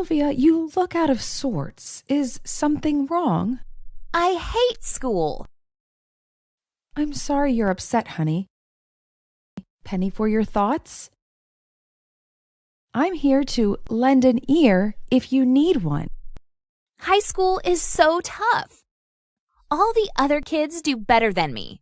Sylvia, you look out of sorts. Is something wrong? I hate school. I'm sorry you're upset, honey. Penny for your thoughts? I'm here to lend an ear if you need one. High school is so tough. All the other kids do better than me.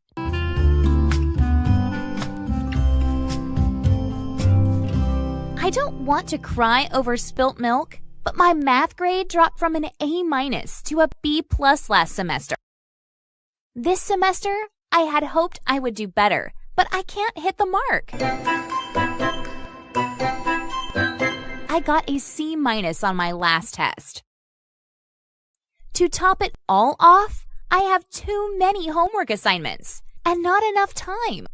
I don't want to cry over spilt milk, but my math grade dropped from an A- to a B+ last semester. This semester, I had hoped I would do better, but I can't hit the mark. I got a C- on my last test. To top it all off, I have too many homework assignments and not enough time.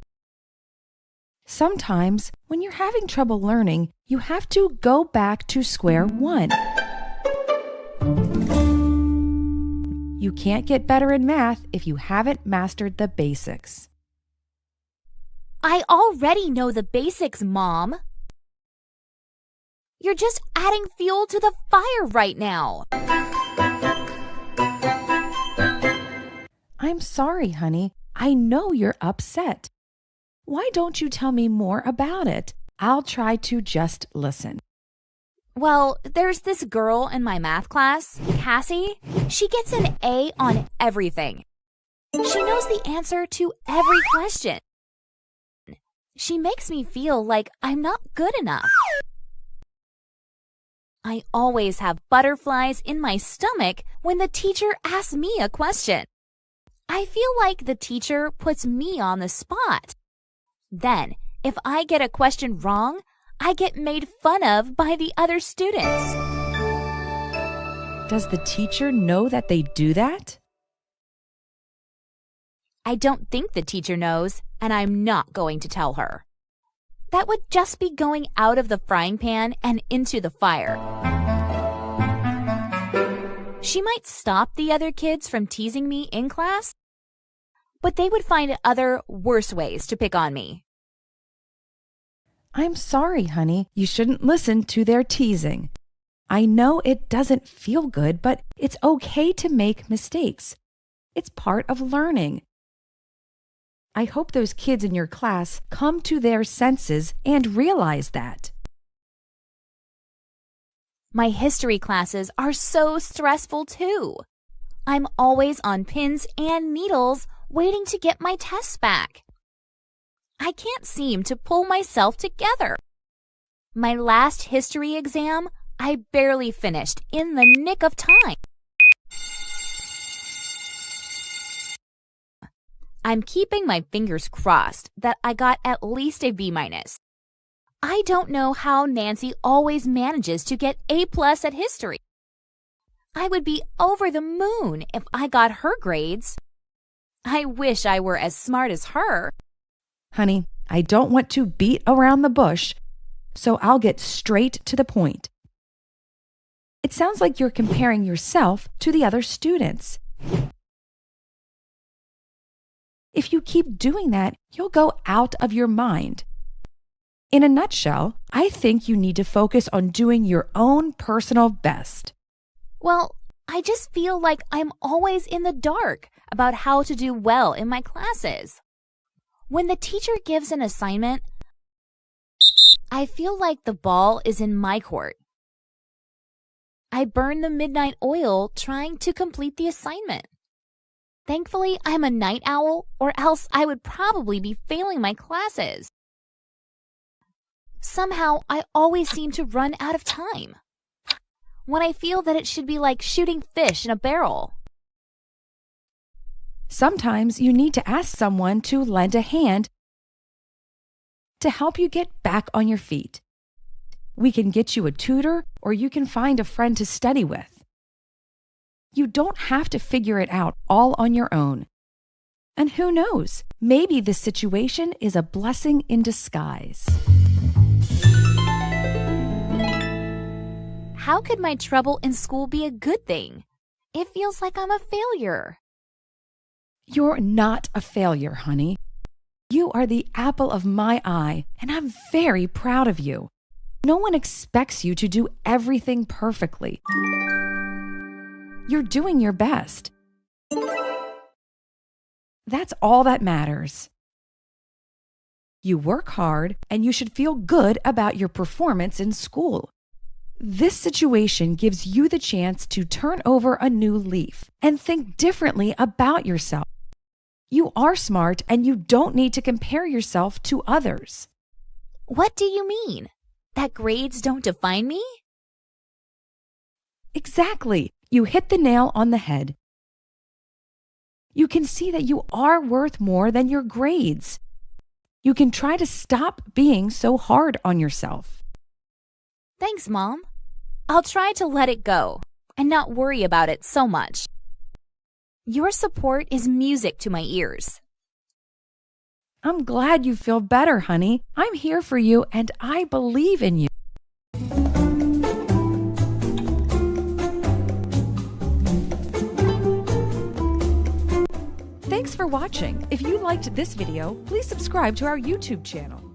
Sometimes, when you're having trouble learning, you have to go back to square one. You can't get better in math if you haven't mastered the basics. I already know the basics, Mom. You're just adding fuel to the fire right now. I'm sorry, honey. I know you're upset. Why don't you tell me more about it? I'll try to just listen. Well, there's this girl in my math class, Cassie. She gets an A on everything. She knows the answer to every question. She makes me feel like I'm not good enough. I always have butterflies in my stomach when the teacher asks me a question. I feel like the teacher puts me on the spot. Then, if I get a question wrong, I get made fun of by the other students. Does the teacher know that they do that? I don't think the teacher knows, and I'm not going to tell her. That would just be going out of the frying pan and into the fire. She might stop the other kids from teasing me in class, but they would find other, worse ways to pick on me. I'm sorry, honey. You shouldn't listen to their teasing. I know it doesn't feel good, but it's okay to make mistakes. It's part of learning. I hope those kids in your class come to their senses and realize that. My history classes are so stressful too. I'm always on pins and needles waiting to get my tests back. I can't seem to pull myself together. My last history exam, I barely finished in the nick of time. I'm keeping my fingers crossed that I got at least a B-. I don't know how Nancy always manages to get A+ at history. I would be over the moon if I got her grades. I wish I were as smart as her. Honey, I don't want to beat around the bush, so I'll get straight to the point. It sounds like you're comparing yourself to the other students. If you keep doing that, you'll go out of your mind. In a nutshell, I think you need to focus on doing your own personal best. Well, I just feel like I'm always in the dark about how to do well in my classes. When the teacher gives an assignment, I feel like the ball is in my court. I burn the midnight oil trying to complete the assignment. Thankfully, I'm a night owl, or else I would probably be failing my classes. Somehow, I always seem to run out of time. When I feel that it should be like shooting fish in a barrel. Sometimes you need to ask someone to lend a hand to help you get back on your feet. We can get you a tutor, or you can find a friend to study with. You don't have to figure it out all on your own. And who knows, maybe this situation is a blessing in disguise. How could my trouble in school be a good thing? It feels like I'm a failure. You're not a failure, honey. You are the apple of my eye, and I'm very proud of you. No one expects you to do everything perfectly. You're doing your best. That's all that matters. You work hard, and you should feel good about your performance in school. This situation gives you the chance to turn over a new leaf and think differently about yourself. You are smart, and you don't need to compare yourself to others. What do you mean? That grades don't define me? Exactly. You hit the nail on the head. You can see that you are worth more than your grades. You can try to stop being so hard on yourself. Thanks, Mom. I'll try to let it go and not worry about it so much. Your support is music to my ears. I'm glad you feel better, honey. I'm here for you, and I believe in you. Thanks for watching. If you liked this video, please subscribe to our YouTube channel.